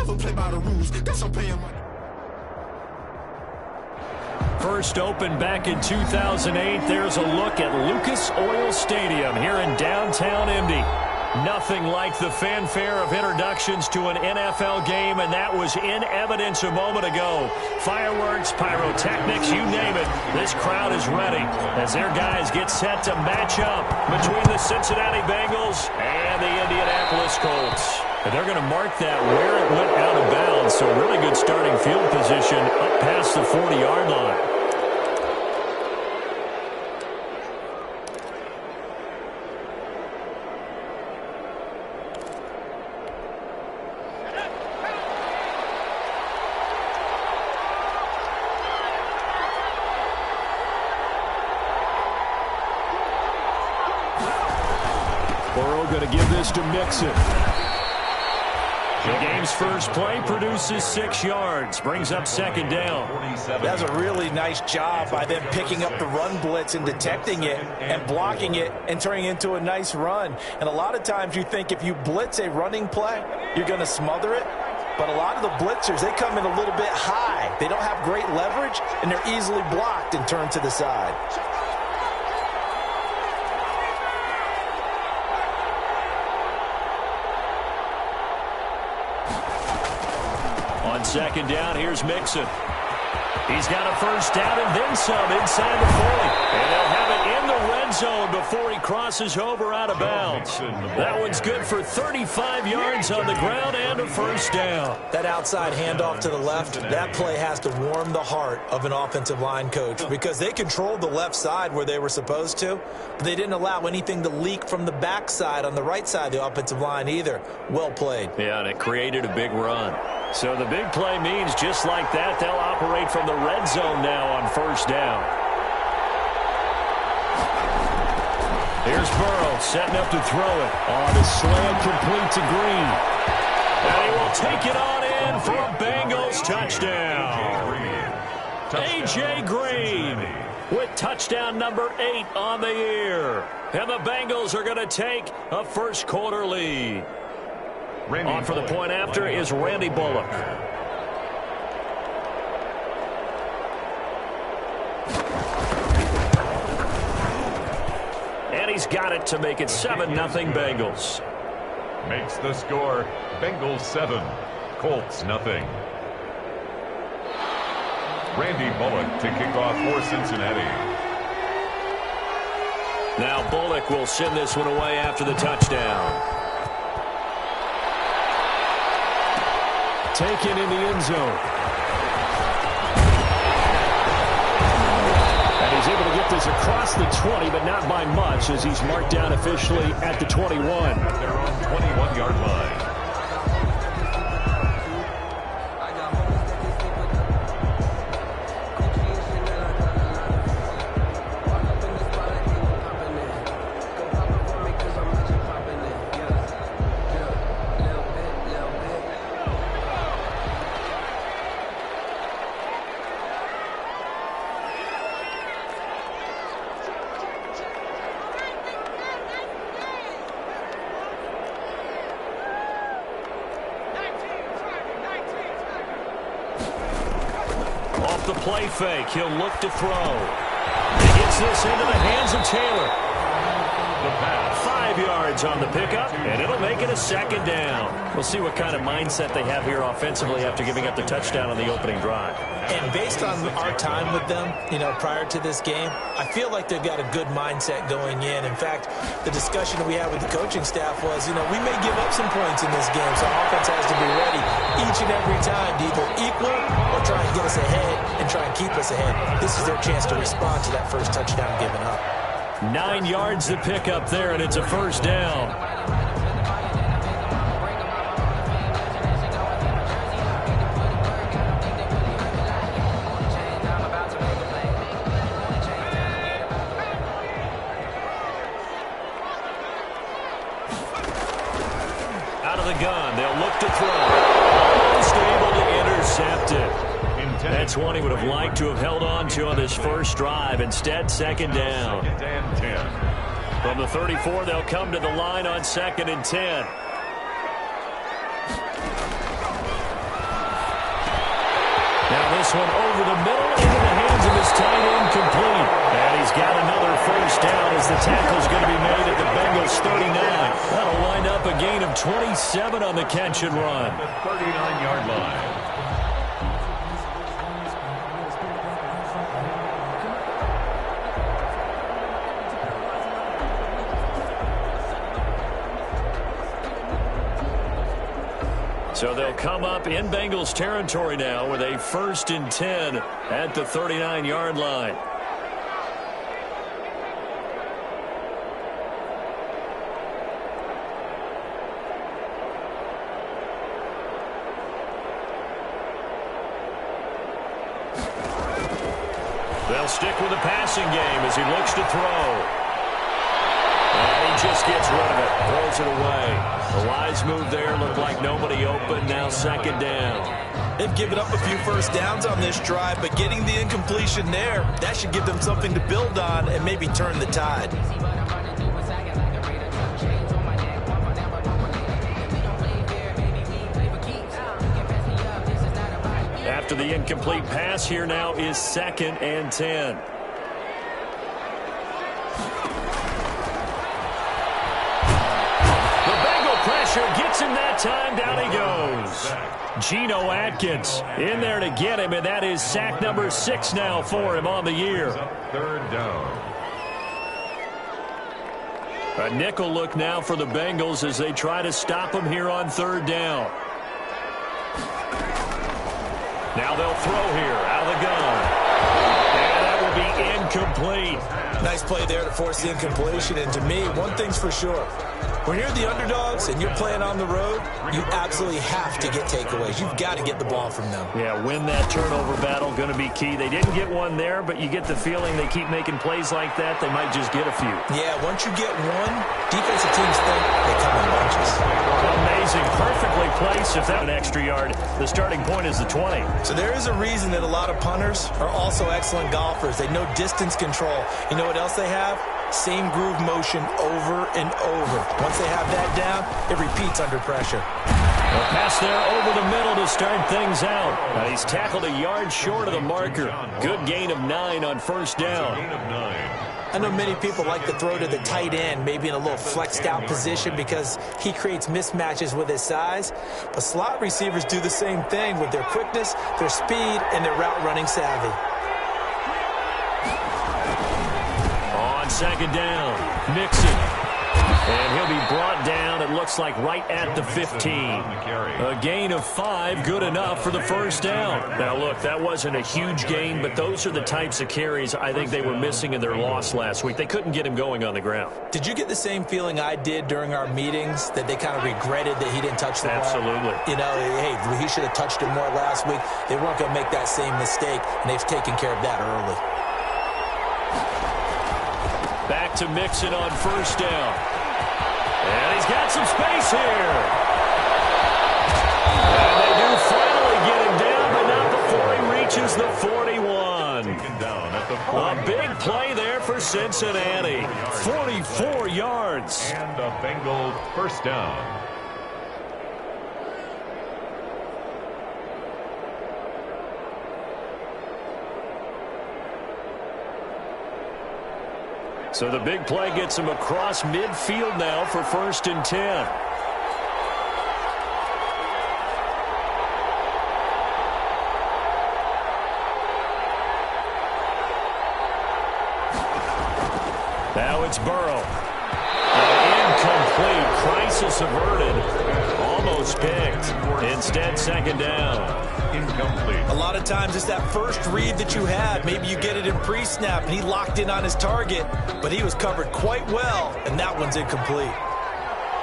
never play by the rules. That's I'm paying money. First opened back in 2008. There's a look at Lucas Oil Stadium here in downtown Indy. Nothing like the fanfare of introductions to an NFL game, and that was in evidence a moment ago. Fireworks, pyrotechnics, you name it. This crowd is ready as their guys get set to match up between the Cincinnati Bengals and the Indianapolis Colts. And they're going to mark that where it went out of bounds, so really good starting field position up past the 40-yard line. Going to give this to Mixon. The game's first play produces 6 yards, brings up second down. That's a really nice job by them picking up the run blitz and detecting it and blocking it and turning it into a nice run. And a lot of times you think if you blitz a running play, you're going to smother it. But a lot of the blitzers, they come in a little bit high. They don't have great leverage, and they're easily blocked and turned to the side. On second down, here's Mixon. He's got a first down and then some inside the 40. And they'll have it in the red zone before he crosses over out of bounds. That one's good for 35 yards on the ground and a first down. That outside handoff to the left, that play has to warm the heart of an offensive line coach because they controlled the left side where they were supposed to, but they didn't allow anything to leak from the backside on the right side of the offensive line either. Well played. Yeah, and it created a big run. So the big play means just like that, they'll operate from the red zone now on first down. Here's Burrow setting up to throw it. On the slant, complete to Green. And he will take it on in for a Bengals touchdown. A.J. Green with touchdown number 8 on the year. And the Bengals are going to take a first quarter lead. On for the point after is Randy Bullock. And he's got it to make it 7-0 Bengals. Makes the score Bengals 7, Colts nothing. Randy Bullock to kick off for Cincinnati. Now Bullock will send this one away after the touchdown. Taken in the end zone. And he's able to get this across the 20, but not by much as he's marked down officially at the 21. At their own 21-yard line. The play fake. He'll look to throw. He gets this into the hands of Taylor. The pass. 5 yards on the pickup, and it'll make it a second down. We'll see what kind of mindset they have here offensively after giving up the touchdown on the opening drive. And based on our time with them, prior to this game, I feel like they've got a good mindset going in. In fact, the discussion that we had with the coaching staff was, we may give up some points in this game, so our offense has to be ready each and every time to either equal or try and get us ahead and try and keep us ahead. This is their chance to respond to that first touchdown given up. 9 yards to pick up there, and it's a first down. Out of the gun, they'll look to throw. Almost able to intercept it. That's one he would have liked to have held on to on this first drive. Instead, second down. Second and 10. From the 34, they'll come to the line on 2nd and 10. Now this one over the middle into the hands of his tight end, complete. And he's got another first down as the tackle's going to be made at the Bengals 39. That'll wind up a gain of 27 on the catch and run. The 39-yard line. So they'll come up in Bengals territory now with a 1st and 10 at the 39-yard line. They'll stick with the passing game as he looks to throw. And he just gets rid of it, throws it away. The wise move there, looked like nobody open, now 2nd down. They've given up a few first downs on this drive, but getting the incompletion there, that should give them something to build on and maybe turn the tide. After the incomplete pass, here now is 2nd and 10. Gets him that time, down he goes. Geno Atkins in there to get him, and that is sack number 6 now for him on the year. 3rd down. A nickel look now for the Bengals as they try to stop him here on 3rd down. Now they'll throw here out of the gun. And that will be incomplete. Nice play there to force the incompletion, and to me, one thing's for sure. When you're the underdogs and you're playing on the road, you absolutely have to get takeaways. You've got to get the ball from them. Yeah, win that turnover battle, going to be key. They didn't get one there, but you get the feeling they keep making plays like that, they might just get a few. Yeah, once you get one, defensive teams think they come in bunches. Amazing, perfectly placed. If that an extra yard, the starting point is the 20. So there is a reason that a lot of punters are also excellent golfers. They know distance control. You know what else they have? Same groove motion over and over. Once they have that down, it repeats under pressure. A pass there over the middle to start things out. Now he's tackled a yard short of the marker. Good gain of 9 on 1st down. I know many people like to throw to the tight end, maybe in a little flexed out position because he creates mismatches with his size. But slot receivers do the same thing with their quickness, their speed, and their route running savvy. On 2nd down, Mixon. And he'll be brought down, it looks like, right at the 15. A gain of 5, good enough for the 1st down. Now, look, that wasn't a huge gain, but those are the types of carries I think they were missing in their loss last week. They couldn't get him going on the ground. Did you get the same feeling I did during our meetings, that they kind of regretted that he didn't touch the ball? Absolutely. You know, hey, he should have touched it more last week. They weren't going to make that same mistake, and they've taken care of that early. Back to Mixon on 1st down. And he's got some space here. And they do finally get him down, but not before he reaches the 41. A big play there for Cincinnati. 44 yards. And a Bengal 1st down. So the big play gets him across midfield now for 1st and 10. Now it's Burrow. Incomplete. Crisis averted. Almost picked. Instead, 2nd down. Incomplete. A lot of times it's that first read that you had. Maybe you get it in pre-snap, and he locked in on his target, but he was covered quite well, and that one's incomplete.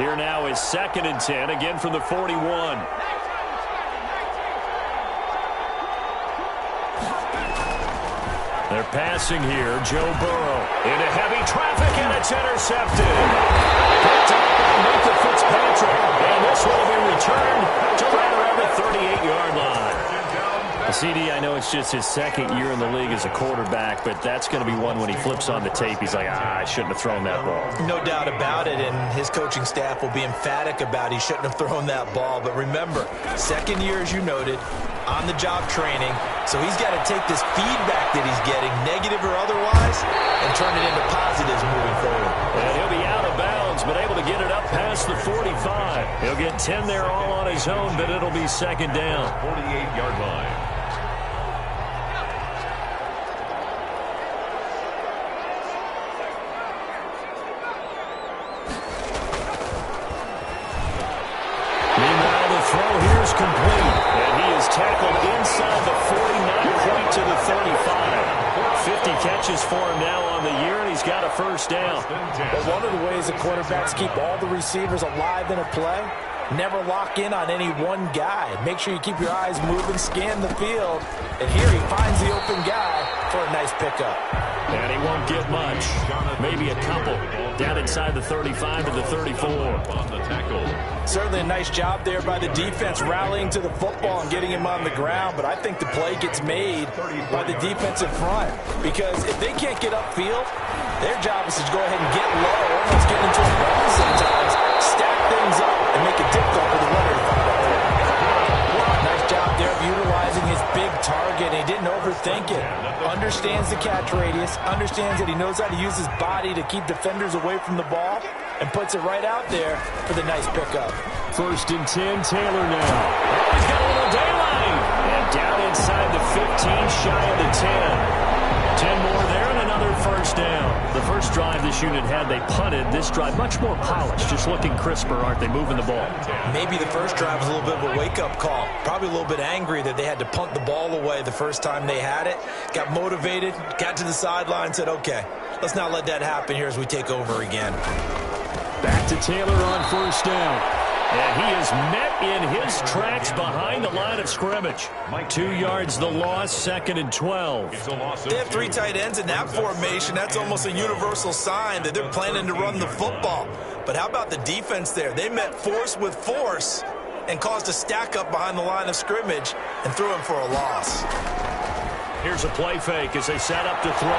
Here now is 2nd and 10, again from the 41. They're passing here. Joe Burrow into heavy traffic, and it's intercepted. Picked up by Micah Fitzpatrick, and this will be returned to right around the 38-yard line. A CD, I know it's just his second year in the league as a quarterback, but that's going to be one when he flips on the tape, he's like, I shouldn't have thrown that ball. No doubt about it, and his coaching staff will be emphatic about he shouldn't have thrown that ball. But remember, second year, as you noted, on-the-job training, so he's got to take this feedback that he's getting, negative or otherwise, and turn it into positives moving forward. And he'll be out of bounds, but able to get it up past the 45. He'll get 10 there all on his own, but it'll be second down. 48-yard line. Meanwhile, the throw here is complete, and he is tackled inside the 40, point to the 35. 50 catches for him now on the year, and he's got a first down. But one of the ways the quarterbacks keep all the receivers alive in a play, never lock in on any one guy. Make sure you keep your eyes moving, scan the field, and here he finds the open guy for a nice pickup. And he won't get much. Maybe a couple. Down inside the 35 to the 34. On the tackle. Certainly a nice job there by the defense rallying to the football and getting him on the ground, but I think the play gets made by the defensive front because if they can't get upfield, their job is to go ahead and get low, almost get into a run sometimes, stack things up, and make it difficult for the runner to find a hole. Nice job there of utilizing his big target, and he didn't overthink it. Understands the catch radius, understands that he knows how to use his body to keep defenders away from the ball, and puts it right out there for the nice pickup. 1st and 10, Taylor now. Oh, he's got a little daylight. And down inside the 15, shy of the 10. 10 more there and another first down. The first drive this unit had, they punted. This drive, much more polished, just looking crisper, aren't they, moving the ball? Maybe the first drive was a little bit of a wake-up call. Probably a little bit angry that they had to punt the ball away the first time they had it. Got motivated, got to the sideline, said, okay, let's not let that happen here as we take over again. Back to Taylor on first down. And he is met in his tracks behind the line of scrimmage. 2 yards the loss, 2nd and 12. They have 3 tight ends in that formation. That's almost a universal sign that they're planning to run the football. But how about the defense there? They met force with force and caused a stack up behind the line of scrimmage and threw him for a loss. Here's a play fake as they set up to throw.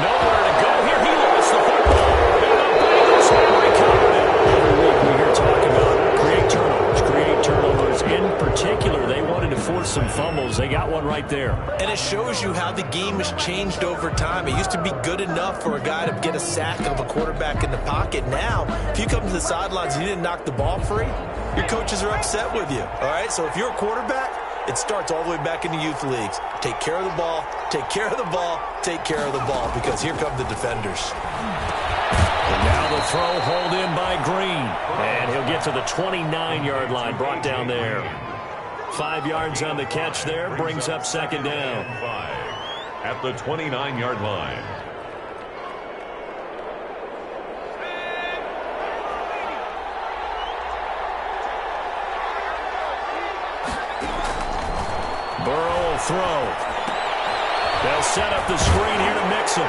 Nowhere to go here. He lost the football. And the Bengals have recovered it. Every week we hear talk about create turnovers. In particular, they wanted to force some fumbles. They got one right there. And it shows you how the game has changed over time. It used to be good enough for a guy to get a sack of a quarterback in the pocket. Now, if you come to the sidelines and you didn't knock the ball free, your coaches are upset with you. All right, so if you're a quarterback, it starts all the way back in the youth leagues. Take care of the ball, take care of the ball, take care of the ball, because here come the defenders. And now the throw hauled in by Green. And he'll get to the 29-yard line, brought down there. 5 yards on the catch there, brings up second down. 5 at the 29-yard line. Burrow will throw. They'll set up the screen here to Mixon.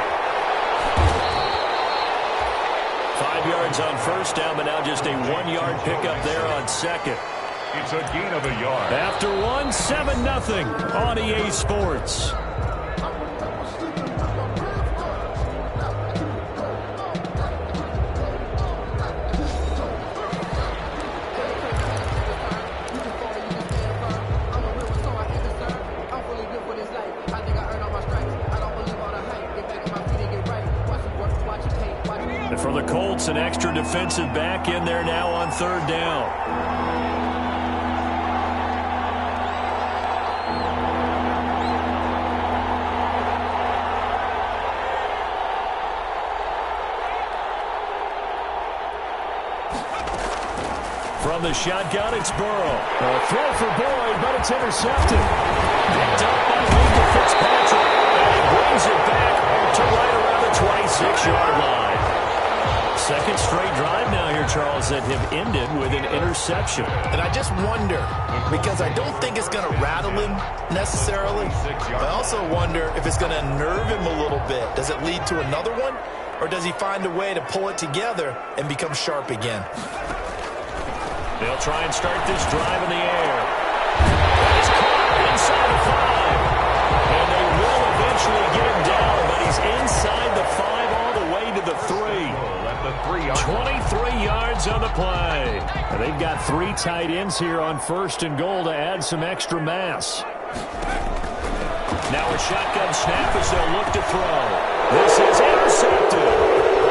5 yards on first down, but now just a 1-yard pickup there on second. It's a gain of a yard. After 1, 7-0 on EA Sports. And for the Colts, an extra defensive back in there now on third down. From the shotgun, it's Burrow. A throw for Boyd, but it's intercepted. Picked up by Minka Fitzpatrick. And he brings it back to right around the 26-yard line. Second straight drive now here, Charles, that have ended with an interception. And I just wonder, because I don't think it's going to rattle him necessarily. I also wonder if it's going to unnerve him a little bit. Does it lead to another one? Or does he find a way to pull it together and become sharp again? They'll try and start this drive in the air. It's caught Inside the 5. And they will eventually get him down, but he's inside the 5 all the way to the 3. 23 yards on the play. And they've got 3 tight ends here on 1st and goal to add some extra mass. Now a shotgun snap as they'll look to throw. This is intercepted.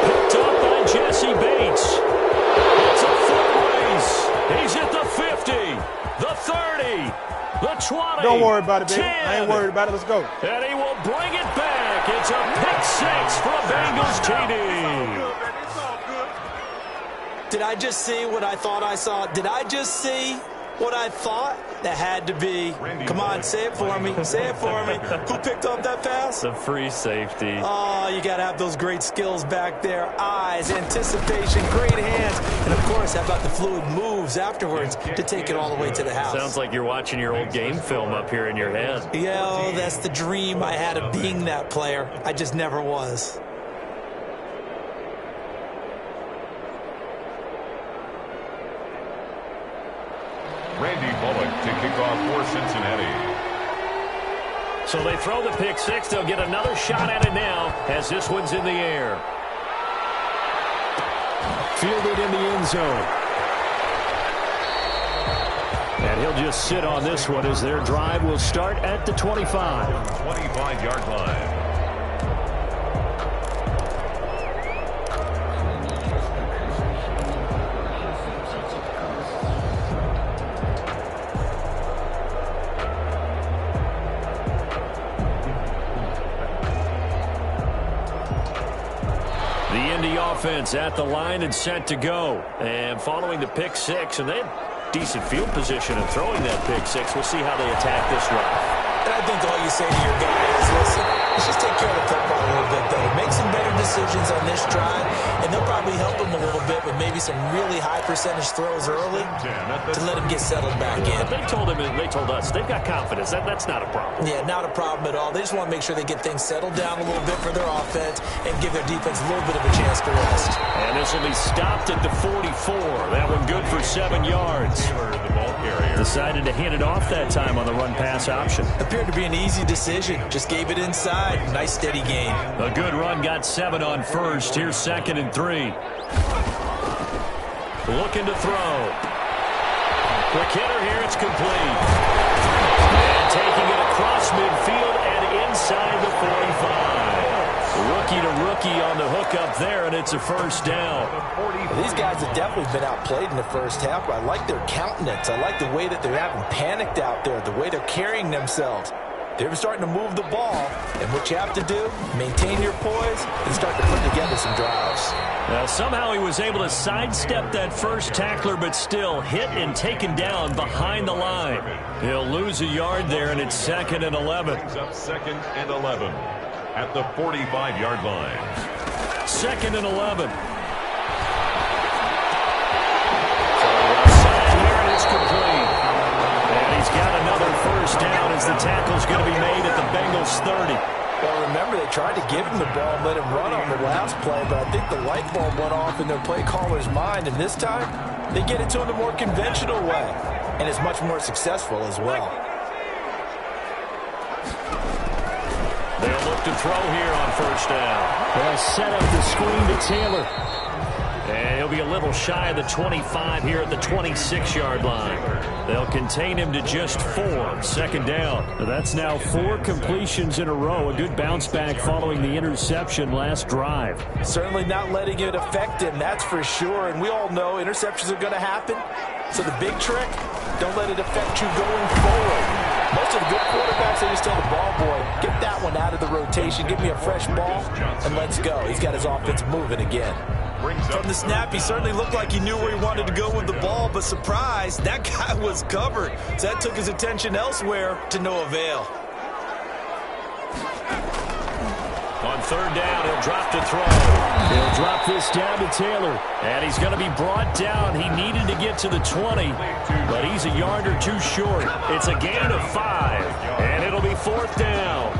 Picked up by Jesse Bates. It's a foot race. He's at the 50, the 30, the 20. Don't worry about it, baby. 10. I ain't worried about it. Let's go. And he will bring it back. It's a pick 6 for a Bengals TD. Did I just see what I thought I saw? Did I just see what I thought? That had to be. Come on, say it for me. Say it for me. Who picked up that pass? The free safety. Oh, you got to have those great skills back there. Eyes, anticipation, great hands. And, of course, how about the fluid moves afterwards to take it all the way to the house? Sounds like you're watching your old game film up here in your head. Yeah, oh, that's the dream I had of being that player. I just never was. Randy Bullock to kick off for Cincinnati. So they throw the pick 6. They'll get another shot at it now as this one's in the air. Fielded in the end zone. And he'll just sit on this one as their drive will start at the 25. 25-yard line. Offense at the line and set to go. And following the pick 6, and they had decent field position in throwing that pick 6. We'll see how they attack this drive. And I think all you say to your guy is, listen, let's just take care of the football a little bit better. Make some better decisions on this drive, and they'll probably help him a little bit with maybe some really high percentage throws early to let him get settled back in. They told him, and they told us, they've got confidence. That's not a problem. Yeah, not a problem at all. They just want to make sure they get things settled down a little bit for their offense and give their defense a little bit of a chance to rest. And this will be stopped at the 44. That one good for 7 yards. Decided to hand it off that time on the run-pass option. Appeared to be an easy decision. Just gave it inside. Nice steady gain. A good run, got 7 on 1st. Here's 2nd and 3. Looking to throw. Quick hitter here, it's complete. And taking it across midfield and inside the 45. Rookie to rookie on the hook up there, and it's a 1st down. These guys have definitely been outplayed in the first half, but I like their countenance. I like the way that they're having panicked out there, the way they're carrying themselves. They're starting to move the ball, and what you have to do, maintain your poise and start to put together some drives. Now, somehow he was able to sidestep that first tackler, but still hit and taken down behind the line. He'll lose a yard there, and it's 2nd and 11. Up 2nd and 11 at the 45-yard line. 2nd and 11. It's complete. And he's got another 1st down as the tackle's going to be made at the Bengals 30. Well, remember, they tried to give him the ball and let him run on the last play, but I think the light bulb went off in their play caller's mind, and this time they get it to him the more conventional way, and it's much more successful as well. They'll look to throw here on 1st down. They'll set up the screen to Taylor. And he'll be a little shy of the 25 here at the 26-yard line. They'll contain him to just 4. 2nd down. That's now 4 completions in a row. A good bounce back following the interception last drive. Certainly not letting it affect him, that's for sure. And we all know interceptions are going to happen. So the big trick, don't let it affect you going forward. Most of the good quarterbacks, they just tell the ball boy, get that one out of the rotation, give me a fresh ball, and let's go. He's got his offense moving again. From the snap, he certainly looked like he knew where he wanted to go with the ball, but surprise, that guy was covered. So that took his attention elsewhere to no avail. On 3rd down, he'll drop to throw. He'll drop this down to Taylor. And he's going to be brought down. He needed to get to the 20, but he's a yard or 2 short. It's a gain of 5, and it'll be 4th down.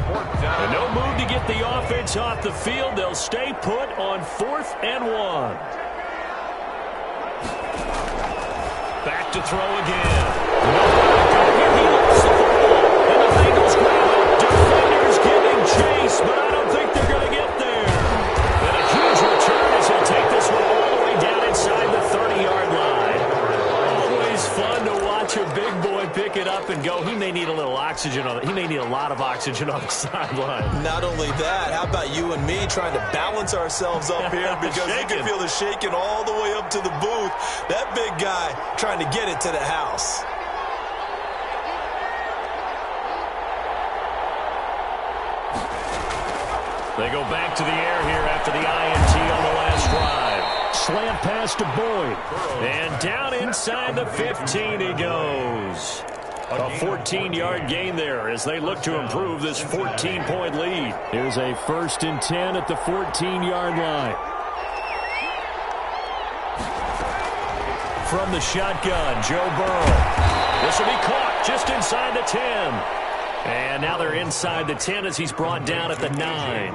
And no move to get the offense off the field. They'll stay put on 4th and 1. Back to throw again. He lost the football. And the Bengals grab it. Defenders giving chase, but I don't think they're going to get there. And a huge return as he'll take this one all the way down inside the 30-yard line. Always fun to watch a big boy pick it up and go. He may need a little oxygen on it. He may need a lot of oxygen on the sideline. Not only that, how about you and me trying to balance ourselves up here because you can feel the shaking all the way up to the booth. That big guy trying to get it to the house. They go back to the air here after the INT on the last drive. Slant pass to Boyd. And down inside the 15 he goes. A 14-yard gain there as they look to improve this 14-point lead. Here's a 1st and 10 at the 14-yard line. From the shotgun, Joe Burrow. This will be caught just inside the 10. And now they're inside the 10 as he's brought down at the 9.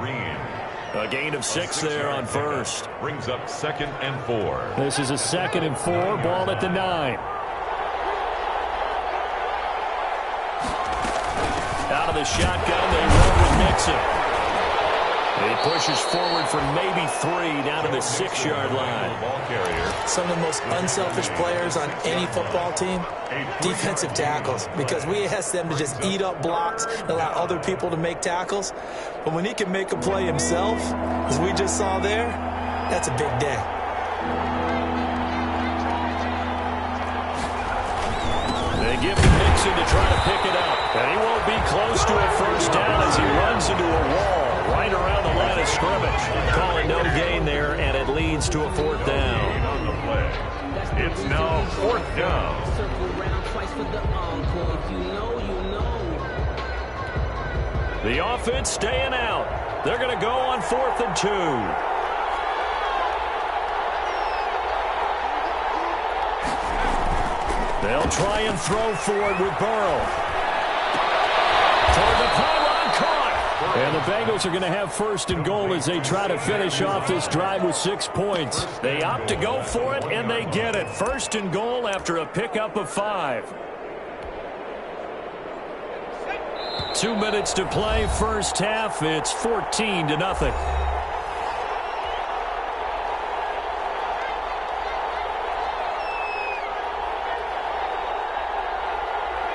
A gain of 6 there on first. Brings up 2nd and 4. This is a 2nd and 4, ball at the 9. Out of the shotgun, they run with Mixon. He pushes forward for maybe 3 down to the 6-yard line. Ball carrier. Some of the most unselfish players on any football team, defensive tackles, because we ask them to just eat up blocks and allow other people to make tackles. But when he can make a play himself, as we just saw there, that's a big day. They give to Mixon to try to pick it up. And he won't be close to a first down as he runs into a wall right around the line of scrimmage. Calling no gain there, and it leads to a 4th down. On the play. It's now 4th down. The offense staying out. They're going to go on 4th and 2. They'll try and throw for it with Burrow. Toward the pylon, caught. And the Bengals are going to have 1st and goal as they try to finish off this drive with 6 points. They opt to go for it, and they get it. 1st and goal after a pickup of 5. 2 minutes to play, first half. It's 14-0.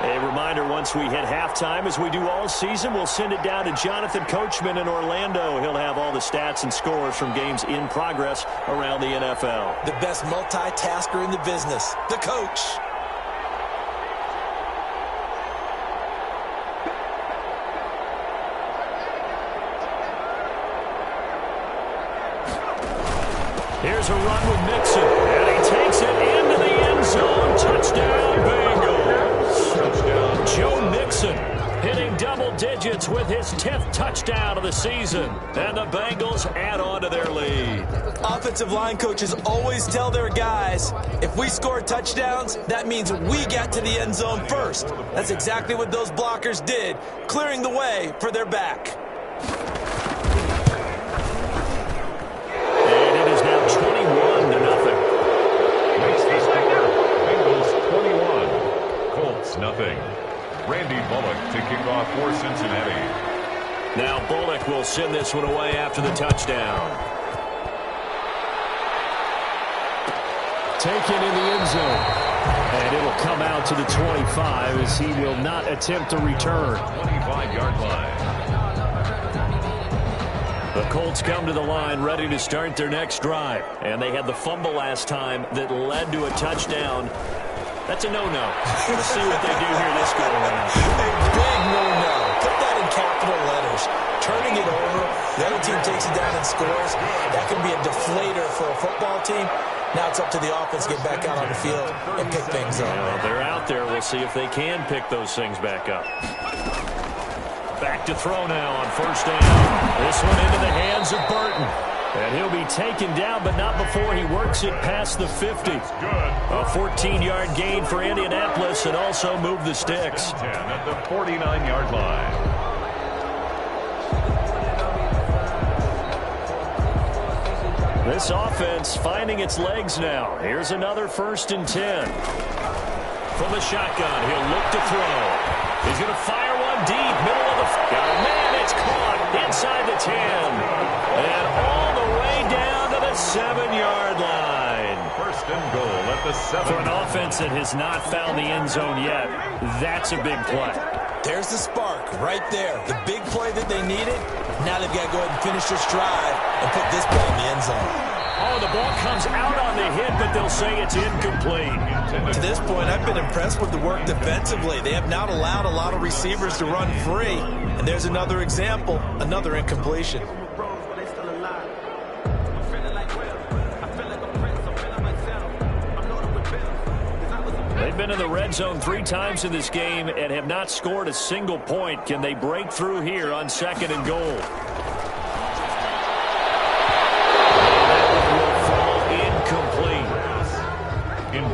A reminder, once we hit halftime, as we do all season, we'll send it down to Jonathan Coachman in Orlando. He'll have all the stats and scores from games in progress around the NFL. The best multitasker in the business, the coach. Here's a run with Mixon, and he takes it into the end zone. Touchdown, Bengals. Touchdown. Joe Mixon hitting double digits with his 10th touchdown of the season. And the Bengals add on to their lead. Offensive line coaches always tell their guys, if we score touchdowns, that means we get to the end zone first. That's exactly what those blockers did, clearing the way for their back. And it is now 21-0. Makes the score. Bengals 21. Colts nothing. Randy Bullock to kick off for Cincinnati. Now Bullock will send this one away after the touchdown. Taken in the end zone. And it'll come out to the 25 as he will not attempt to return. 25-yard line. The Colts come to the line ready to start their next drive. And they had the fumble last time that led to a touchdown. That's a no-no. Let's see what they do here this go around. A big no-no. Put that in capital letters. Turning it over, the other team takes it down and scores. That can be a deflator for a football team. Now it's up to the offense to get back out on the field and pick things up. Well, they're out there. We'll see if they can pick those things back up. Back to throw now on first down. This one into the hands of Burton. And he'll be taken down, but not before he works it past the 50. A 14-yard gain for Indianapolis and also move the sticks. 10 at the 49-yard line. This offense finding its legs now. Here's another 1st and 10. From the shotgun, he'll look to throw. He's going to fire one from deep, middle of the field. Man, it's caught inside the 10. And all the way down to the 7-yard line. First and goal at the 7. For an offense that has not found the end zone yet, that's a big play. There's the spark right there. The big play that they needed. Now they've got to go ahead and finish this drive and put this ball in the end zone. Oh, the ball comes out on the hit, but they'll say it's incomplete. To this point, I've been impressed with the work defensively. They have not allowed a lot of receivers to run free. And there's another example, another incompletion. They've been in the red zone 3 times in this game and have not scored a single point. Can they break through here on 2nd and goal?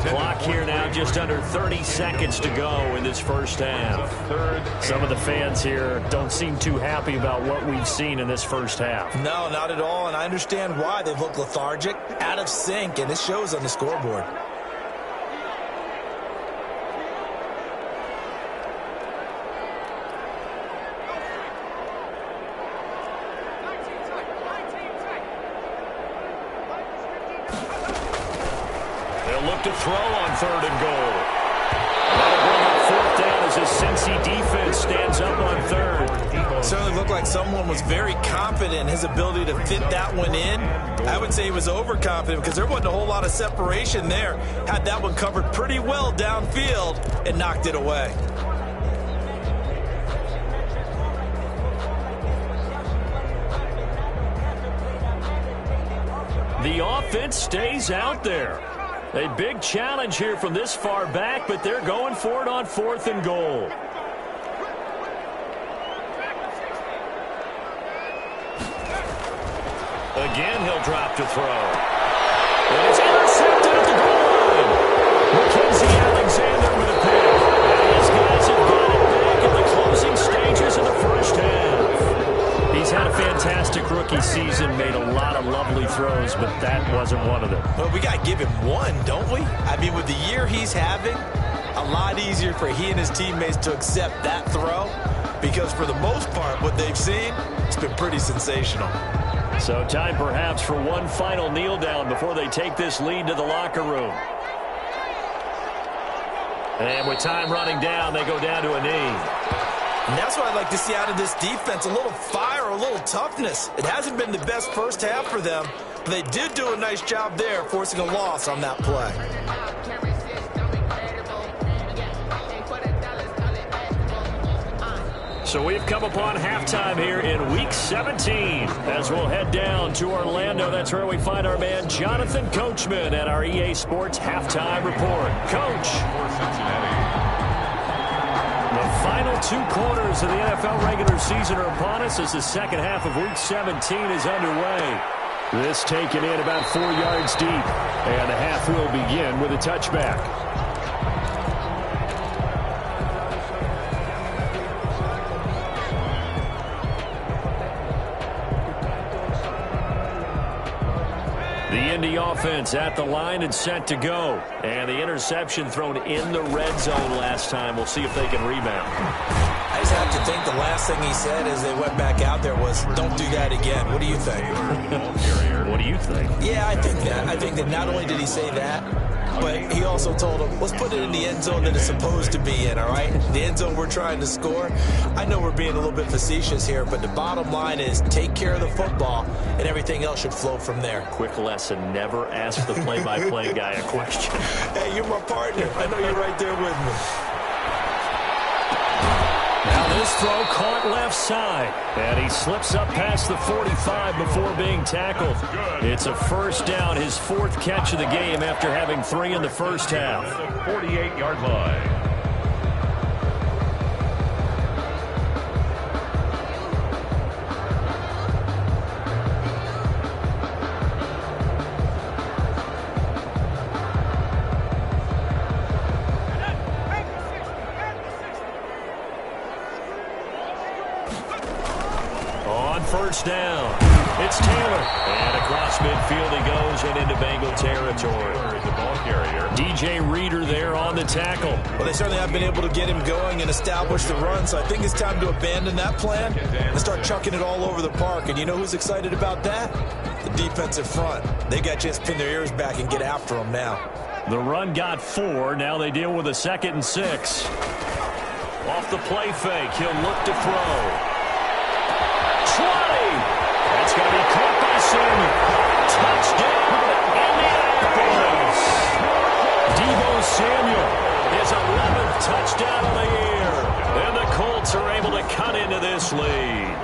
Clock here now, just under 30 seconds to go in this first half. Some of the fans here don't seem too happy about what we've seen in this first half. No, not at all, and I understand why. They've looked lethargic, out of sync, and it shows on the scoreboard. Look to throw on 3rd and goal. That'll bring up 4th down as his Cincy defense stands up on 3rd. Certainly looked like someone was very confident in his ability to fit that one in. I would say he was overconfident because there wasn't a whole lot of separation there. Had that one covered pretty well downfield and knocked it away. The offense stays out there. A big challenge here from this far back, but they're going for it on 4th and goal. Again, he'll drop to throw. And it's intercepted at the goal line. Mackenzie Alexander with a pick. And these guys have got it back in the closing stages of the first half. He's had a fantastic rookie season, made a lot of lovely throws, but that wasn't one of them. Well, we got to give him one, don't we? I mean, with the year he's having, a lot easier for he and his teammates to accept that throw because for the most part, what they've seen, it's been pretty sensational. So time perhaps for one final kneel down before they take this lead to the locker room. And with time running down, they go down to a knee. And that's what I'd like to see out of this defense, a little fire, a little toughness. It hasn't been the best first half for them, but they did do a nice job there, forcing a loss on that play. So we've come upon halftime here in Week 17 as we'll head down to Orlando. That's where we find our man Jonathan Coachman at our EA Sports Halftime Report. Coach. The final 2 quarters of the NFL regular season are upon us as the second half of Week 17 is underway. This taken in about 4 yards deep, and the half will begin with a touchback. The Indy offense at the line and set to go. And the interception thrown in the red zone last time. We'll see if they can rebound. I just have to think the last thing he said as they went back out there was, don't do that again. What do you think? What do you think? Yeah, I think that. I think that not only did he say that, but he also told him, let's put it in the end zone that it's supposed to be in, all right? The end zone we're trying to score. I know we're being a little bit facetious here, but the bottom line is take care of the football, and everything else should flow from there. Quick lesson, never ask the play-by-play guy a question. Hey, you're my partner. I know you're right there with me. Now this throw caught left side, and he slips up past the 45 before being tackled. It's a first down, his 4th catch of the game after having 3 in the first half. 48-yard line. First down. It's Taylor. And across midfield he goes and into Bengal territory. The ball carrier. DJ Reader there on the tackle. Well, they certainly have been able to get him going and establish the run, so I think it's time to abandon that plan and start chucking it all over the park. And you know who's excited about that? The defensive front. They got to just pin their ears back and get after him now. The run got 4. Now they deal with a 2nd and 6. Off the play fake, he'll look to throw. 20! That's going to be caught by Samuel. Touchdown, Indianapolis! Deebo Samuel, his 11th touchdown of the year. And the Colts are able to cut into this lead.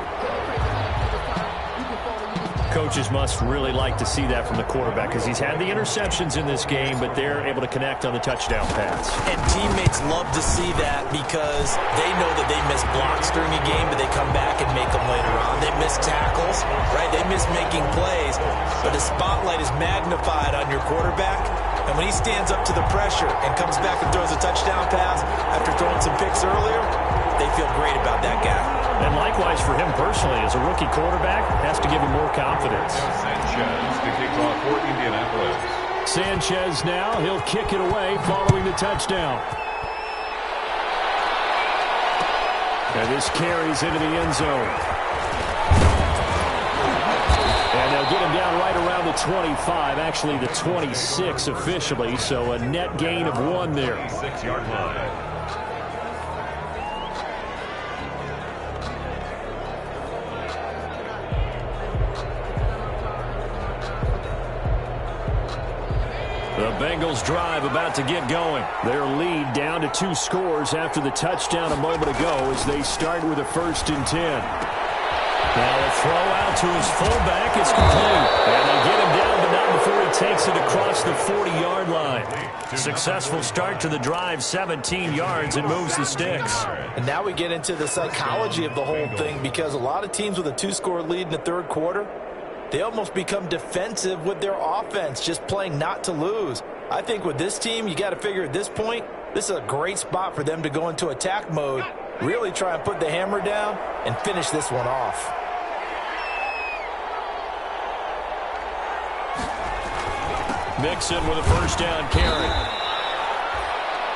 Coaches must really like to see that from the quarterback because he's had the interceptions in this game, but they're able to connect on the touchdown pass. And teammates love to see that because they know that they miss blocks during a game, but they come back and make them later on. They miss tackles, right? They miss making plays, but the spotlight is magnified on your quarterback. And when he stands up to the pressure and comes back and throws a touchdown pass after throwing some picks earlier, they feel great about that guy. And likewise for him personally, as a rookie quarterback, has to give him more confidence. Sanchez to kick off for Indianapolis. Sanchez now, he'll kick it away following the touchdown. And this carries into the end zone. And they'll get him down right around the 25, actually the 26 officially, so a net gain of 1 there. 6-yard line. The Bengals drive about to get going. Their lead down to 2 scores after the touchdown a moment ago as they start with a 1st and 10. Now a throw out to his fullback is complete. And they get him down, but not before he takes it across the 40-yard line. Successful start to the drive, 17 yards, and moves the sticks. And now we get into the psychology of the whole thing because a lot of teams with a 2-score lead in the 3rd quarter, they almost become defensive with their offense, just playing not to lose. I think with this team, you got to figure at this point, this is a great spot for them to go into attack mode, really try and put the hammer down and finish this one off. Mixon with a 1st down carry.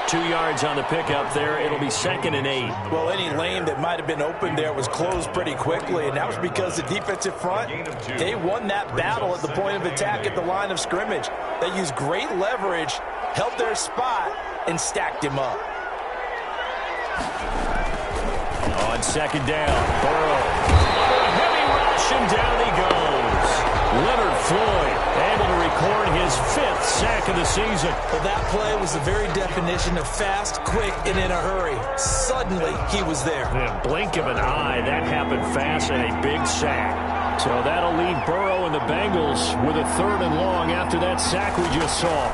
2 yards on the pickup there. It'll be 2nd and 8. Well, any lane that might have been open there was closed pretty quickly, and that was because the defensive front, they won that battle at the point of attack at the line of scrimmage. They used great leverage, held their spot, and stacked him up. On 2nd down, Burrow. A heavy rush, and down he goes. Leonard Floyd able to record his 5th sack of the season. Well, that play was the very definition of fast, quick, and in a hurry. Suddenly, he was there. In a blink of an eye, that happened fast and a big sack. So that'll leave Burrow and the Bengals with a 3rd and long after that sack we just saw.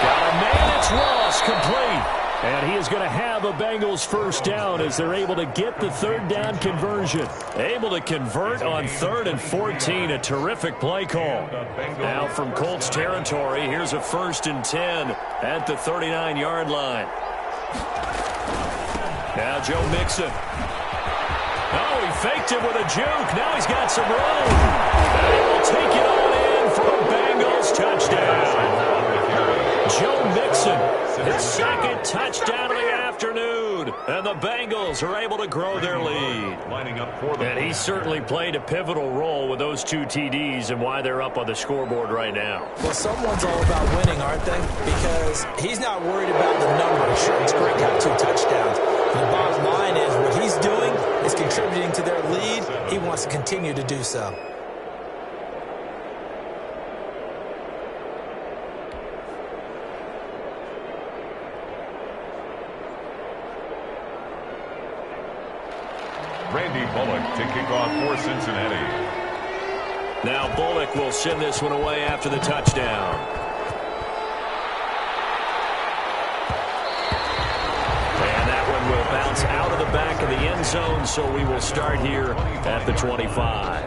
Got a man, it's Ross, complete. And he is going to have a Bengals 1st down as they're able to get the 3rd down conversion. Able to convert on 3rd and 14. A terrific play call. Now from Colts territory, here's a 1st and 10 at the 39-yard line. Now Joe Mixon. Oh, he faked it with a juke. Now he's got some room. And he will take it all in for a Bengals touchdown. Joe Mixon, his 2nd touchdown of the afternoon. And the Bengals are able to grow their lead. Lining up for them. And he certainly played a pivotal role with those 2 TDs and why they're up on the scoreboard right now. Well, someone's all about winning, aren't they? Because he's not worried about the numbers. Sure, it's great to have 2 touchdowns. The bottom line is what he's doing is contributing to their lead. He wants to continue to do so. Randy Bullock to kick off for Cincinnati. Now Bullock will send this one away after the touchdown. And that one will bounce out of the back of the end zone, so we will start here at the 25.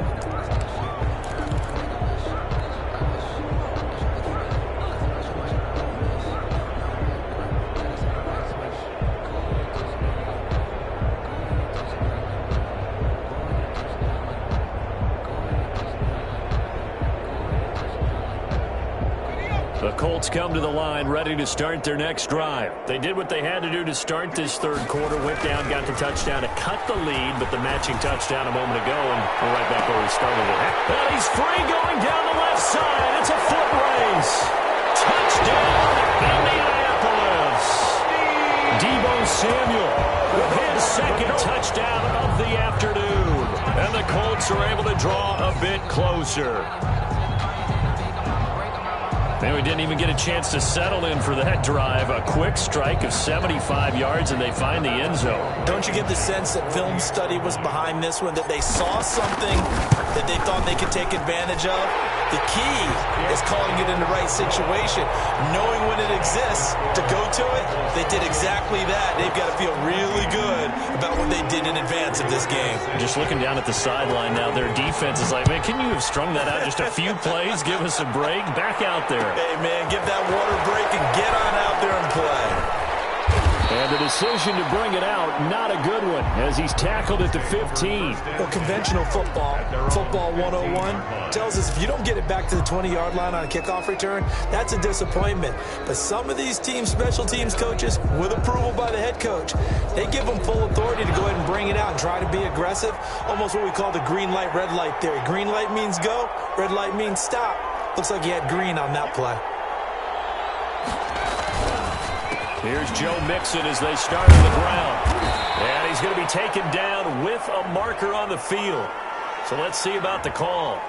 The Colts come to the line ready to start their next drive. They did what they had to do to start this third quarter, went down, got the touchdown to cut the lead, but the matching touchdown a moment ago, and we're right back where we started it. And he's free going down the left side. It's a foot race. Touchdown, Indianapolis. Deebo Samuel with his second touchdown of the afternoon. And the Colts are able to draw a bit closer. And we didn't even get a chance to settle in for that drive. A quick strike of 75 yards, and they find the end zone. Don't you get the sense that film study was behind this one, that they saw something that they thought they could take advantage of? The key is calling it in the right situation. Knowing when it exists to go to it, they did exactly that. They've got to feel really good about what they did in advance of this game. Just looking down at the sideline now, their defense is like, man, can you have strung that out just a few plays? Give us a break. Back out there. Hey, man, give that water break and get on out there and play. And the decision to bring it out, not a good one, as he's tackled at the 15. Well, conventional football 101, tells us if you don't get it back to the 20-yard line on a kickoff return, that's a disappointment. But some of these special teams coaches, with approval by the head coach, they give them full authority to go ahead and bring it out and try to be aggressive, almost what we call the green light, red light theory. Green light means go, red light means stop. Looks like he had green on that play. Here's Joe Mixon as they start on the ground. And he's going to be taken down with a marker on the field. So let's see about the call.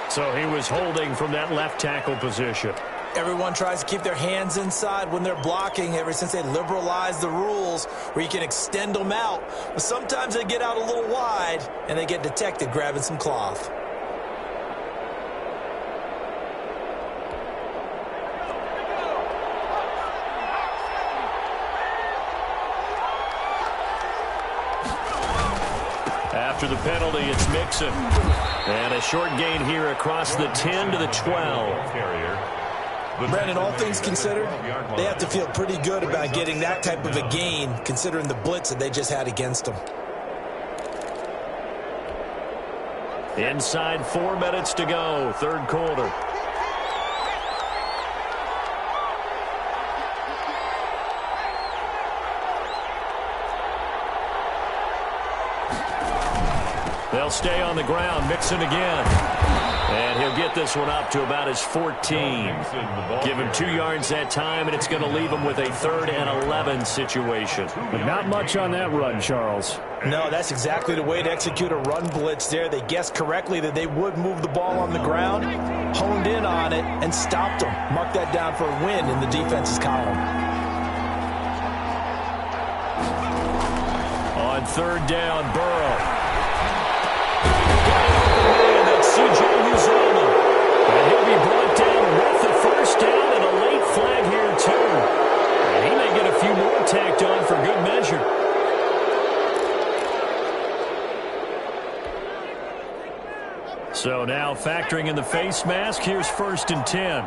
So he was holding from that left tackle position. Everyone tries to keep their hands inside when they're blocking ever since they liberalized the rules where you can extend them out. But sometimes they get out a little wide and they get detected grabbing some cloth. After the penalty, it's Mixon. And a short gain here across the 10 to the 12. Brandon, all things considered, they have to feel pretty good about getting that type of a gain, considering the blitz that they just had against them. Inside 4 minutes to go, third quarter. They'll stay on the ground. Mixon again. And he'll get this one up to about his 14. Give him 2 yards that time, and it's going to leave him with a 3rd and 11 situation. But not much on that run, Charles. No, that's exactly the way to execute a run blitz there. They guessed correctly that they would move the ball on the ground, honed in on it, and stopped them. Mark that down for a win in the defense's column. On 3rd down, Burrow. C.J. Uzomah. And he'll be brought down with the first down and a late flag here, too. And he may get a few more tacked on for good measure. So now factoring in the face mask, here's 1st and 10.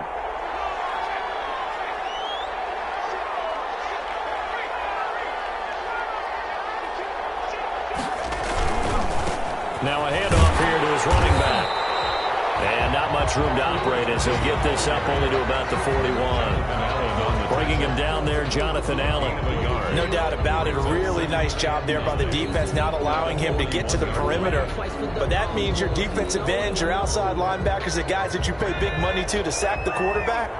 Now a handoff here to his running back. And not much room to operate as he'll get this up only to about the 41. Bringing him down there, Jonathan Allen. No doubt about it. A really nice job there by the defense, not allowing him to get to the perimeter. But that means your defensive ends, your outside linebackers, the guys that you pay big money to sack the quarterback,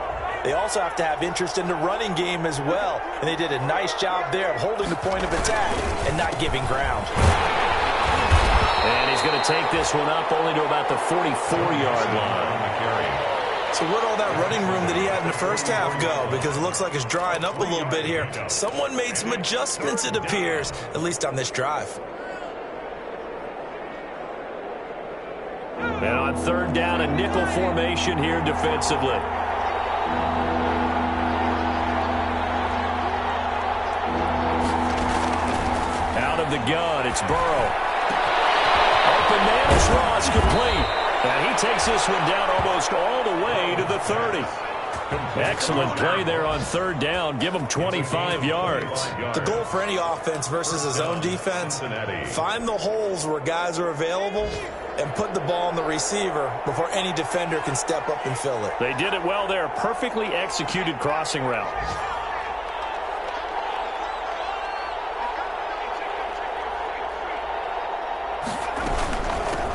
they also have to have interest in the running game as well. And they did a nice job there of holding the point of attack and not giving ground. And he's going to take this one up only to about the 44-yard line. So where'd all that running room that he had in the first half go? Because it looks like it's drying up a little bit here. Someone made some adjustments, it appears, at least on this drive. And on 3rd down, a nickel formation here defensively. Out of the gun, it's Burrow. Open man is Ross, complete. And he takes this one down almost all the way to the 30. Excellent play there on 3rd down. Give him 25 yards. The goal for any offense versus his own defense, find the holes where guys are available and put the ball on the receiver before any defender can step up and fill it. They did it well there. Perfectly executed crossing route.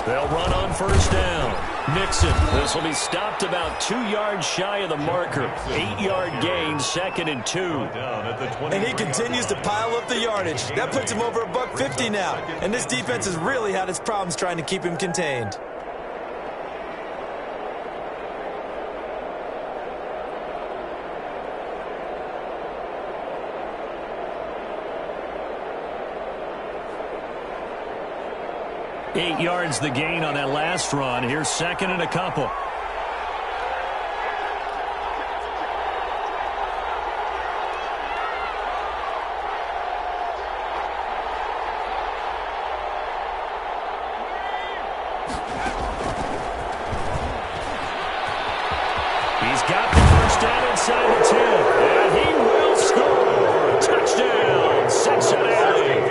They'll run on first down. Mixon. This will be stopped about 2 yards shy of the marker. 8-yard gain, 2nd and 2. And he continues to pile up the yardage. That puts him over $150 now. And this defense has really had its problems trying to keep him contained. Eight yards the gain on that last run. Here's 2nd and a couple. He's got the first down inside the 10. And he will score. Touchdown, Cincinnati.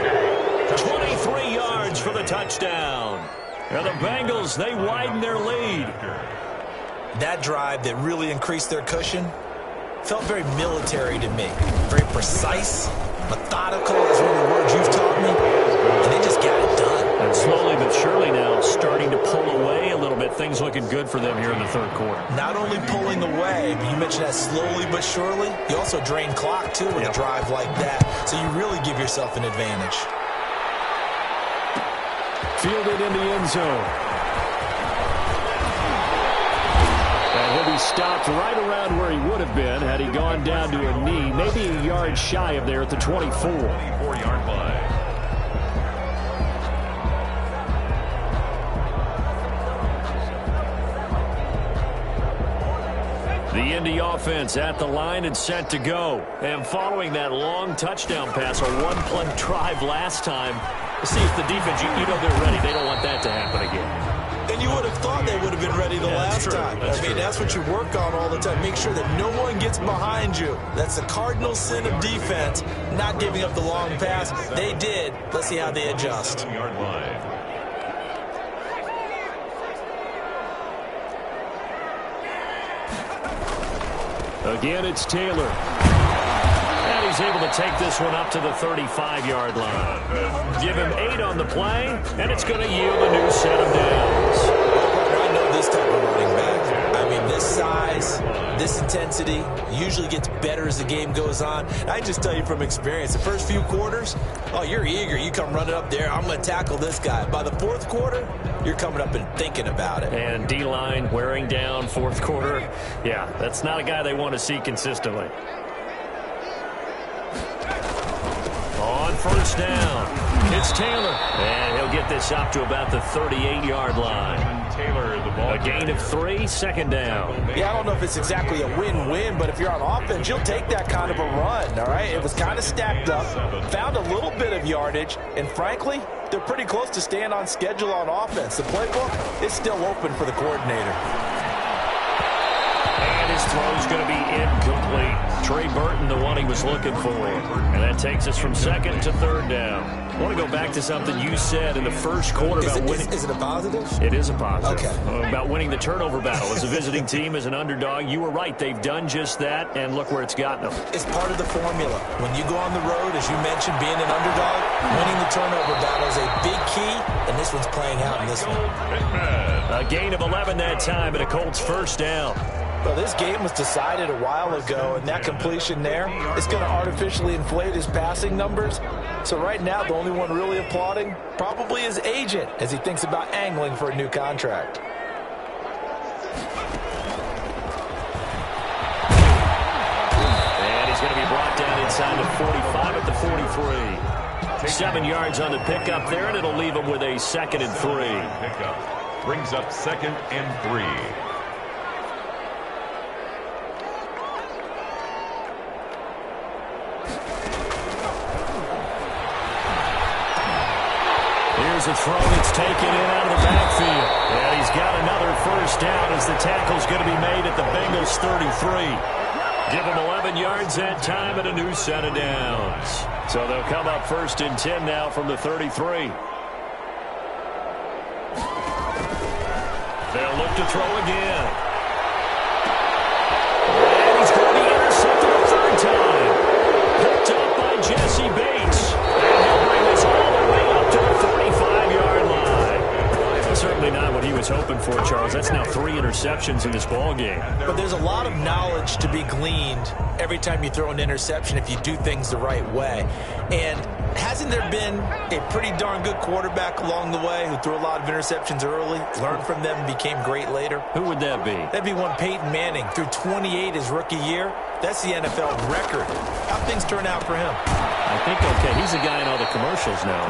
23 yards for the touchdown. And the Bengals, they widen their lead. That drive that really increased their cushion felt very military to me. Very precise, methodical is one of the words you've taught me. And they just got it done. And slowly but surely now starting to pull away a little bit. Things looking good for them here in the third quarter. Not only pulling away, but you mentioned that slowly but surely. You also drain clock, too, with a drive like that. So you really give yourself an advantage. Fielded in the end zone. And he'll be stopped right around where he would have been had he gone down to a knee, maybe a yard shy of there at the 24. 24-yard line. The Indy offense at the line and set to go. And following that long touchdown pass, a one-play drive last time, see if the defense, you know they're ready. They don't want that to happen again. And you would have thought they would have been ready the last time. That's what you work on all the time. Make sure that no one gets behind you. That's the cardinal sin of defense, not giving up the long pass. They did. Let's see how they adjust. 7-yard line. Again, it's Taylor. And he's able to take this one up to the 35-yard line. Give him 8 on the play, and it's going to yield a new set of downs. I know this type of running back. I mean, this size, this intensity usually gets better as the game goes on. I just tell you from experience, the first few quarters, oh, you're eager. You come running up there. I'm going to tackle this guy. By the fourth quarter, you're coming up and thinking about it. And D-line wearing down fourth quarter. Yeah, that's not a guy they want to see consistently. On first down, it's Taylor. And he'll get this up to about the 38-yard line. Taylor, the ball. A gain of 3, 2nd down. Yeah, I don't know if it's exactly a win-win, but if you're on offense, you'll take that kind of a run, all right? It was kind of stacked up, found a little bit of yardage, and frankly, they're pretty close to staying on schedule on offense. The playbook is still open for the coordinator. And his throw's going to be incomplete. Trey Burton, the one he was looking for. And that takes us from 2nd to 3rd down. I want to go back to something you said in the first quarter about winning. Is it a positive? It is a positive. Okay. About winning the turnover battle. As a visiting team, as an underdog, you were right. They've done just that, and look where it's gotten them. It's part of the formula. When you go on the road, as you mentioned, being an underdog, winning the turnover battle is a big key, and this one's playing out in this one. A gain of 11 that time, and a Colts first down. Well, this game was decided a while ago, and that completion there is going to artificially inflate his passing numbers. So right now, the only one really applauding probably his agent as he thinks about angling for a new contract. And he's going to be brought down inside the 45 at the 43. 7 yards on the pickup there, and it'll leave him with a 2nd and 3. Pickup brings up 2nd and 3. Here's a throw that's taken in out of the backfield. And he's got another first down as the tackle's going to be made at the Bengals 33. Give him 11 yards that time and a new set of downs. So they'll come up 1st and 10 now from the 33. drop to throw again. And he's going to be intercepted a third time. Picked up by Jesse Bates. And he'll bring this all the way up to the 45-yard line. Certainly not what he was hoping for, Charles. That's now 3 interceptions in this ball game. But there's a lot of knowledge to be gleaned every time you throw an interception if you do things the right way. And hasn't there been a pretty darn good quarterback along the way who threw a lot of interceptions early, learned from them, and became great later? Who would that be? That'd be one Peyton Manning. Threw 28 his rookie year. That's the NFL record. How'd things turn out for him? I think okay. He's a guy in all the commercials now.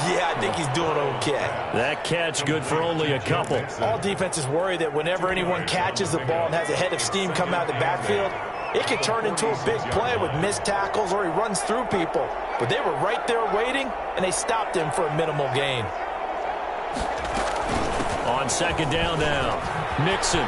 Yeah, I think he's doing okay. That catch good for only a couple. All defenses worry that whenever anyone catches the ball and has a head of steam come out of the backfield, it can turn into a big play with missed tackles or he runs through people. But they were right there waiting, and they stopped him for a minimal gain. On second down now, Nixon.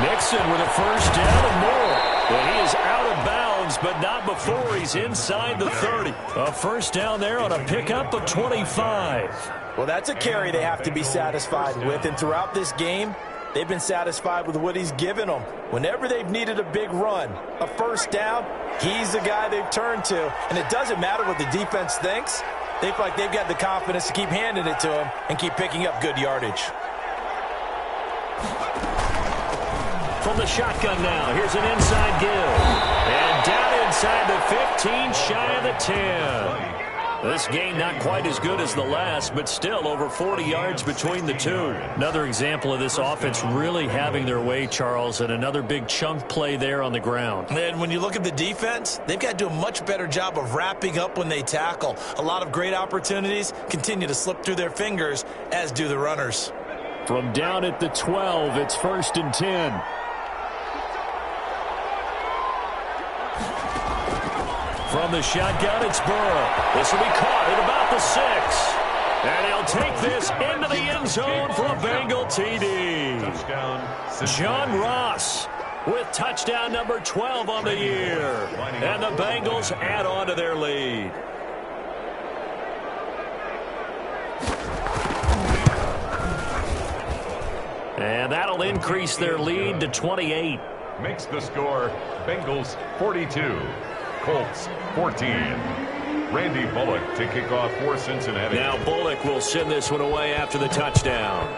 Nixon with a first down and more. Well, he is out of bounds, but not before he's inside the 30. A first down there on a pickup of 25. Well, that's a carry they have to be satisfied with, and throughout this game, they've been satisfied with what he's given them. Whenever they've needed a big run, a first down, he's the guy they've turned to. And it doesn't matter what the defense thinks. They feel like they've got the confidence to keep handing it to him and keep picking up good yardage. From the shotgun now, here's an inside give. And down inside the 15, shy of the 10. This game not quite as good as the last, but still over 40 yards between the two. Another example of this offense really having their way, Charles, and another big chunk play there on the ground. And when you look at the defense, they've got to do a much better job of wrapping up when they tackle. A lot of great opportunities continue to slip through their fingers, as do the runners. From down at the 12, it's 1st and 10. From the shotgun, it's Burrow. This will be caught at about the 6. And he'll take this into the end zone for a Bengal TD. John Ross with touchdown number 12 on the year. And the Bengals add on to their lead. And that'll increase their lead to 28. Makes the score Bengals 42. Colts 14. Randy Bullock to kick off for Cincinnati. Now Bullock will send this one away after the touchdown.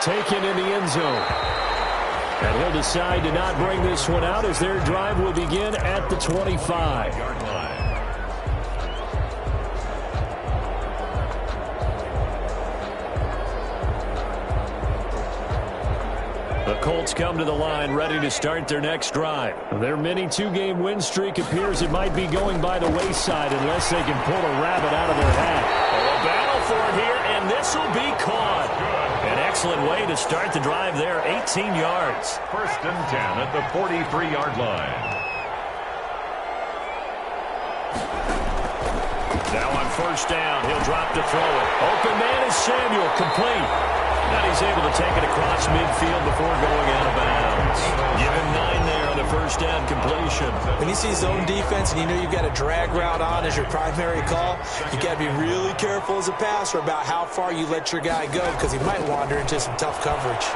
Taken in the end zone. And he'll decide to not bring this one out as their drive will begin at the 25-yard line. The Colts come to the line ready to start their next drive. Their mini 2-game win streak appears it might be going by the wayside unless they can pull a rabbit out of their hat. A battle for it here, and this will be caught. An excellent way to start the drive there, 18 yards. 1st and 10 at the 43-yard line. Now on 1st down, he'll drop to throw it. Open man is Samuel, complete. And he's able to take it across midfield before going out of bounds. Give him 9 there on the 1st down completion. When you see zone defense and you know you've got a drag route on as your primary call, you got to be really careful as a passer about how far you let your guy go because he might wander into some tough coverage.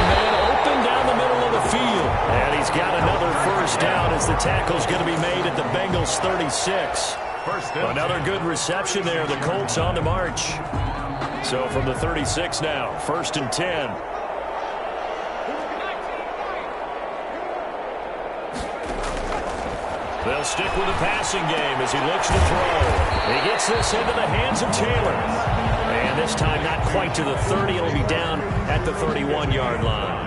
Man open down the middle of the field. And he's got another 1st down as the tackle's going to be made at the Bengals 36. Another good reception there. The Colts on the march. So from the 36 now, 1st and 10. They'll stick with the passing game as he looks to throw. He gets this into the hands of Taylor. And this time not quite to the 30. It'll be down at the 31-yard line.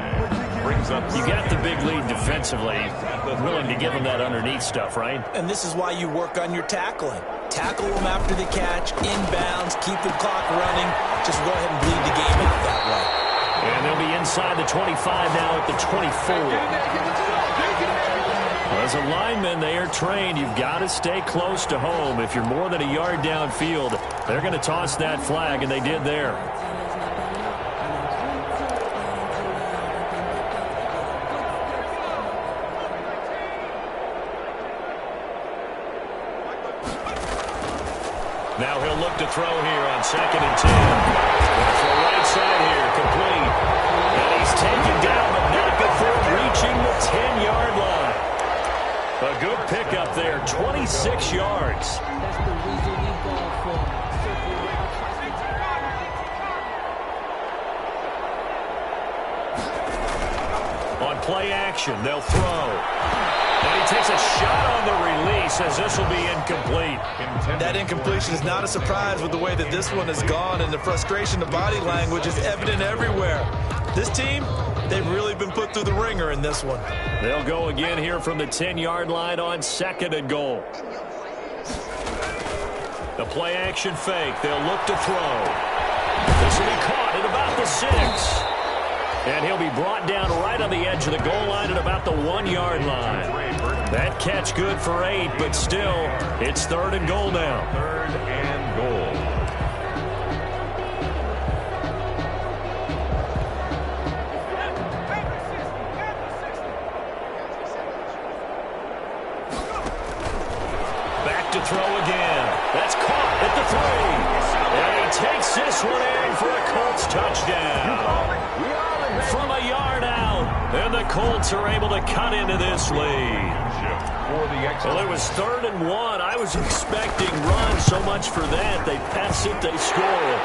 You got the big lead defensively, but willing to give them that underneath stuff, right? And this is why you work on your tackling. Tackle them after the catch, inbounds, keep the clock running. Just go ahead and bleed the game out that way. And they'll be inside the 25 now at the 24. As a lineman, they are trained. You've got to stay close to home. If you're more than a yard downfield, they're going to toss that flag, and they did there. Now he'll look to throw here on 2nd and 10. To the right side here, complete. And he's taken down, but not before reaching the 10-yard line. A good pickup there, 26 yards. On play action, they'll throw. And he takes a shot on the release as this will be incomplete. That incompletion is not a surprise with the way that this one has gone, and the frustration, the body language is evident everywhere. This team, they've really been put through the ringer in this one. They'll go again here from the 10-yard line on 2nd and goal. The play action fake. They'll look to throw. This will be caught at about the 6. And he'll be brought down right on the edge of the goal line at about the 1-yard line. That catch good for 8, but still, it's 3rd and goal now. 3rd and goal. Back to throw again. That's caught at the 3. And he takes this one in for a Colts touchdown. From a yard out, and the Colts are able to cut into this lead. Well, it was 3rd and 1. I was expecting run, so much for that. They pass it, they score it.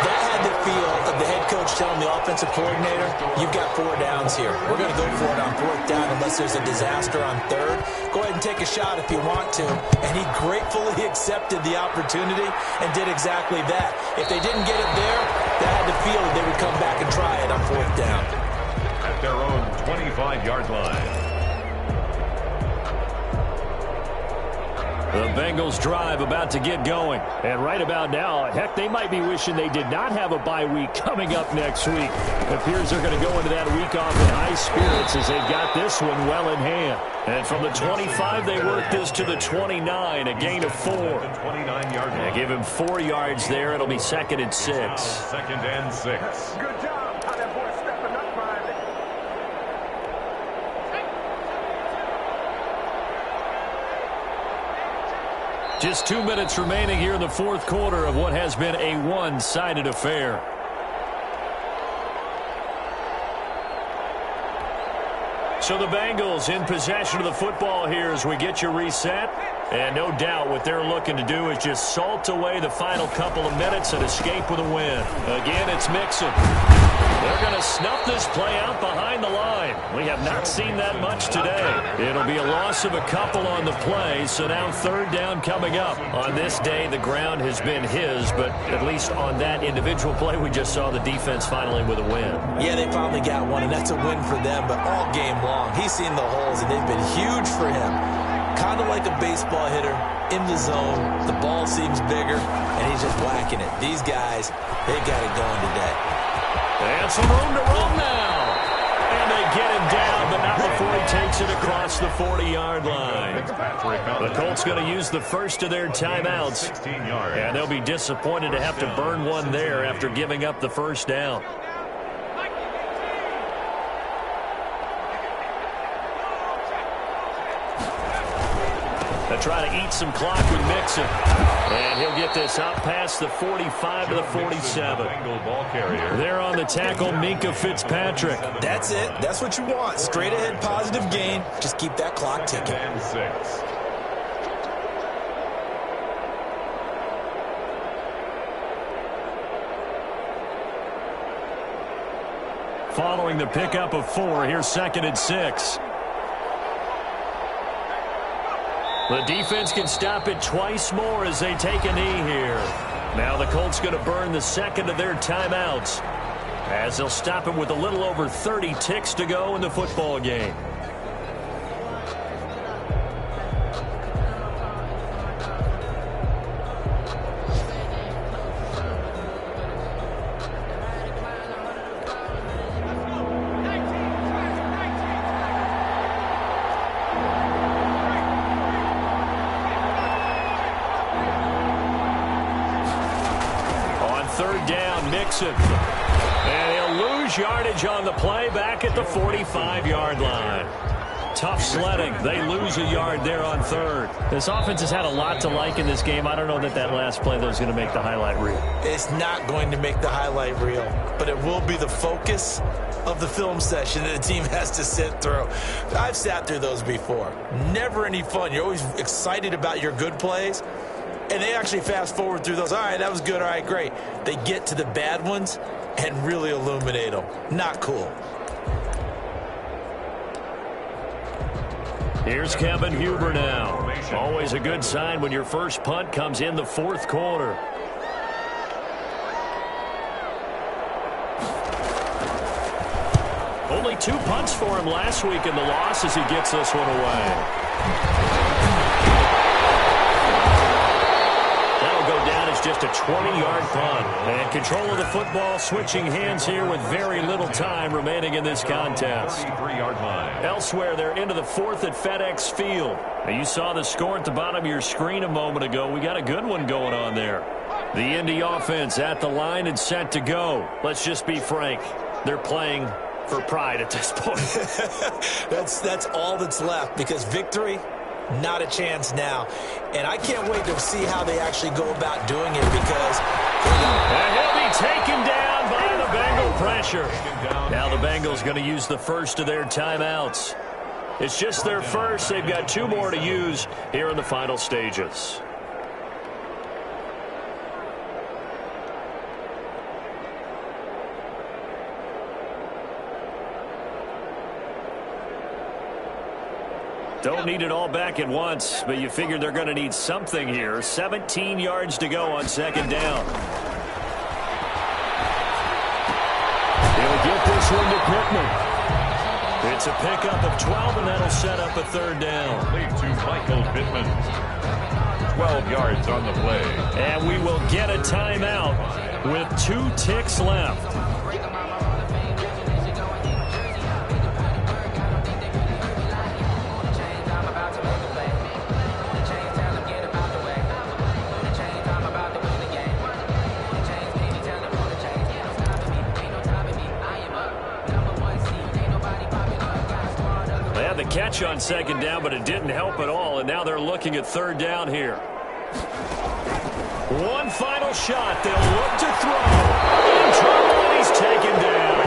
That had the feel of the head coach telling the offensive coordinator, you've got 4 downs here. We're going to go for it on 4th down unless there's a disaster on 3rd. Go ahead and take a shot if you want to. And he gratefully accepted the opportunity and did exactly that. If they didn't get it there, they had the feel that they would come back and try it on 4th down. At their own 25-yard line. The Bengals drive about to get going. And right about now, heck, they might be wishing they did not have a bye week coming up next week. It appears they're going to go into that week off in high spirits as they've got this one well in hand. And from the 25, they work this to the 29, a gain of 4. 29-yard line. Give him 4 yards there. It'll be 2nd and 6. 2nd and 6. Good job. How that boy stepping up, man. Just 2 minutes remaining here in the 4th quarter of what has been a one-sided affair. So the Bengals in possession of the football here as we get you reset. And no doubt what they're looking to do is just salt away the final couple of minutes and escape with a win. Again, it's Mixon. They're going to snuff this play out behind the line. We have not seen that much today. It'll be a loss of a couple on the play, so now 3rd down coming up. On this day, the ground has been his, but at least on that individual play, we just saw the defense finally with a win. Yeah, they finally got one, and that's a win for them, but all game long, he's seen the holes, and they've been huge for him. Kind of like a baseball hitter in the zone. The ball seems bigger, and he's just whacking it. These guys, they got it going today. And some room to run now. And they get him down, but not before he takes it across the 40-yard line. The Colts going to use the first of their timeouts. And they'll be disappointed to have to burn one there after giving up the first down. They'll try to eat some clock with Mixon. And he'll get this out past the 45 to the 47. There on the tackle, Minka Fitzpatrick. That's it. That's what you want. Straight ahead, positive gain. Just keep that clock ticking. Following the pickup of 4, here's 2nd and 6. The defense can stop it twice more as they take a knee here. Now the Colts going to burn the second of their timeouts as they'll stop it with a little over 30 ticks to go in the football game. And he'll lose yardage on the play back at the 45-yard line. Tough sledding. They lose a yard there on third. This offense has had a lot to like in this game. I don't know that last play, though, is going to make the highlight reel. It's not going to make the highlight reel, but it will be the focus of the film session that the team has to sit through. I've sat through those before. Never any fun. You're always excited about your good plays, and they actually fast forward through those. All right, that was good. All right, great. They get to the bad ones and really illuminate them. Not cool. Here's Kevin Huber now. Always a good sign when your first punt comes in the fourth quarter. Only 2 punts for him last week in the loss as he gets this one away. Just a 20-yard punt. And control of the football switching hands here with very little time remaining in this contest. 33-yard line. Elsewhere, they're into the fourth at FedEx Field. Now, you saw the score at the bottom of your screen a moment ago. We got a good one going on there. The Indy offense at the line and set to go. Let's just be frank. They're playing for pride at this point. That's all that's left, because victory, not a chance now. And I can't wait to see how they actually go about doing it, because and he'll be taken down by the Bengal pressure. Now the Bengals going to use the first of their timeouts. It's just their first. They've got 2 more to use here in the final stages. Don't need it all back at once, but you figure they're going to need something here. 17 yards to go on second down. He'll get this one to Pittman. It's a pickup of 12, and that'll set up a third down. Lead to Michael Pittman. 12 yards on the play. And we will get a timeout with 2 ticks left. Catch on second down, but it didn't help at all, and now they're looking at third down here. One final shot. They'll look to throw. In trouble, and he's taken down.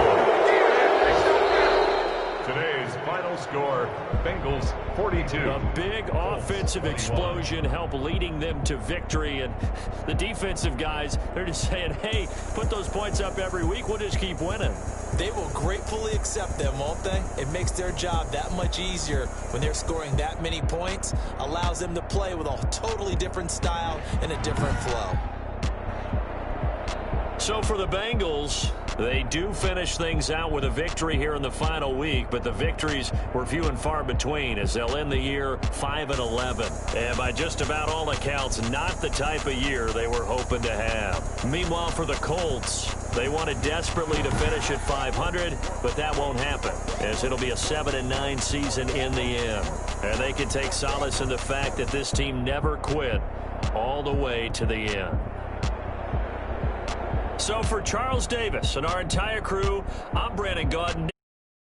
Today's final score, Bengals 42. A big offensive explosion helped leading them to victory, and the defensive guys, they're just saying, hey, put those points up every week. We'll just keep winning. They will gratefully accept them, won't they? It makes their job that much easier when they're scoring that many points. Allows them to play with a totally different style and a different flow. So for the Bengals, they do finish things out with a victory here in the final week, but the victories were few and far between as they'll end the year 5-11. And by just about all accounts, not the type of year they were hoping to have. Meanwhile, for the Colts, they wanted desperately to finish at 500, but that won't happen, as it'll be a 7-9 season in the end. And they can take solace in the fact that this team never quit all the way to the end. So for Charles Davis and our entire crew, I'm Brandon Gaudin.